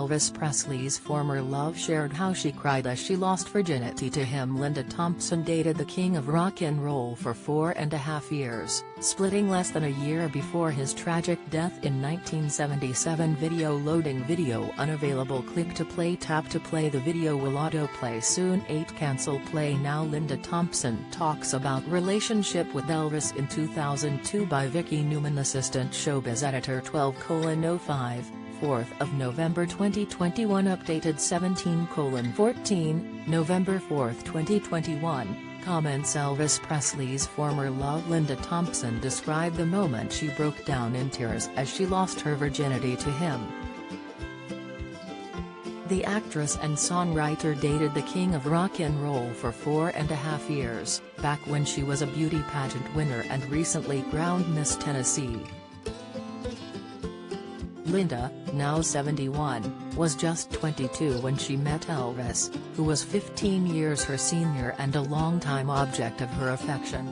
Elvis Presley's former love shared how she cried as she lost virginity to him. Linda Thompson dated the king of rock and roll for 4.5 years, splitting less than a year before his tragic death in 1977. Video loading. Video unavailable. Click to play. Tap to play. The video will autoplay soon. 8 Cancel play now. Linda Thompson talks about relationship with Elvis in 2002 by Vicky Newman. Assistant Showbiz Editor. 12:05, 4th of November 2021. Updated 17:14, November 4th 2021. Comments. Elvis Presley's former love Linda Thompson described the moment she broke down in tears as she lost her virginity to him. The actress and songwriter dated the king of rock and roll for 4.5 years, back when she was a beauty pageant winner and recently crowned Miss Tennessee. Linda, now 71, was just 22 when she met Elvis, who was 15 years her senior and a longtime object of her affection.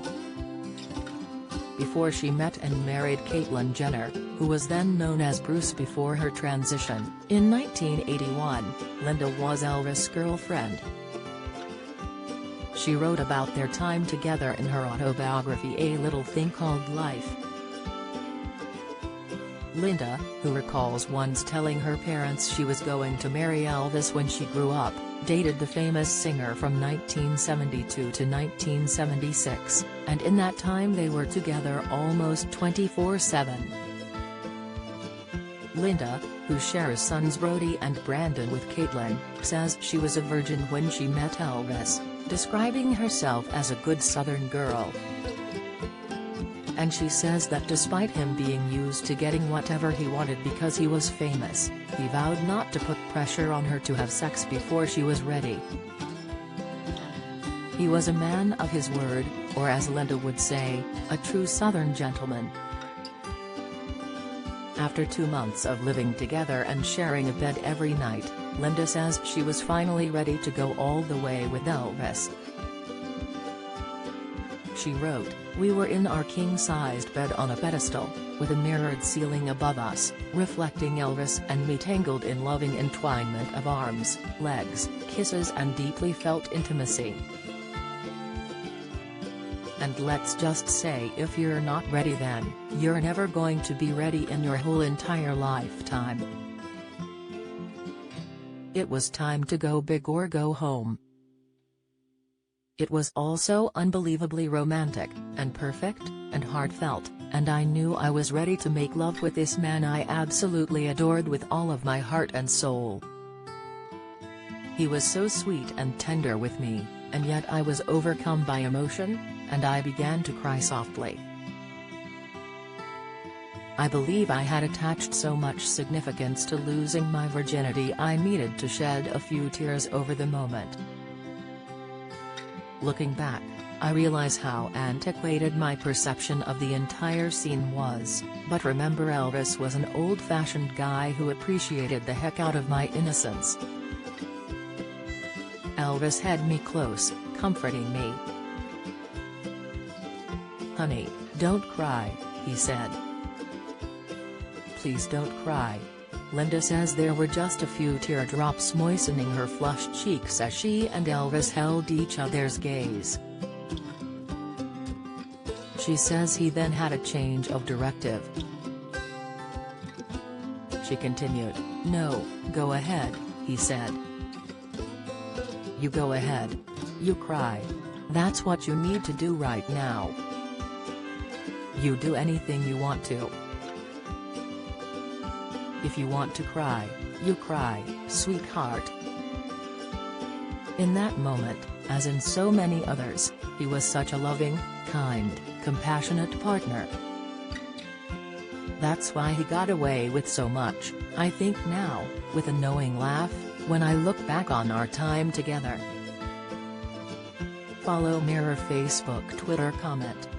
Before she met and married Caitlyn Jenner, who was then known as Bruce before her transition, in 1981, Linda was Elvis' girlfriend. She wrote about their time together in her autobiography A Little Thing Called Life. Linda, who recalls once telling her parents she was going to marry Elvis when she grew up, dated the famous singer from 1972 to 1976, and in that time they were together almost 24/7. Linda, who shares sons Brody and Brandon with Caitlyn, says she was a virgin when she met Elvis, describing herself as a good Southern girl. And she says that despite him being used to getting whatever he wanted because he was famous, he vowed not to put pressure on her to have sex before she was ready. He was a man of his word, or as Linda would say, a true Southern gentleman. After 2 months of living together and sharing a bed every night, Linda says she was finally ready to go all the way with Elvis. She wrote, "We were in our king-sized bed on a pedestal, with a mirrored ceiling above us, reflecting Elvis and me tangled in loving entwinement of arms, legs, kisses and deeply felt intimacy. And let's just say if you're not ready then, you're never going to be ready in your whole entire lifetime. It was time to go big or go home." It was also unbelievably romantic, and perfect, and heartfelt, and I knew I was ready to make love with this man I absolutely adored with all of my heart and soul. He was so sweet and tender with me, and yet I was overcome by emotion, and I began to cry softly. I believe I had attached so much significance to losing my virginity I needed to shed a few tears over the moment. Looking back, I realize how antiquated my perception of the entire scene was, but remember Elvis was an old-fashioned guy who appreciated the heck out of my innocence. Elvis had me close, comforting me. "Honey, don't cry," he said. "Please don't cry." Linda says there were just a few teardrops moistening her flushed cheeks as she and Elvis held each other's gaze. She says he then had a change of directive. She continued, "No, go ahead," he said. "You go ahead. You cry. That's what you need to do right now. You do anything you want to. If you want to cry, you cry, sweetheart." In that moment, as in so many others, he was such a loving, kind, compassionate partner. That's why he got away with so much, I think now, with a knowing laugh, when I look back on our time together. Follow Mirror Facebook Twitter comment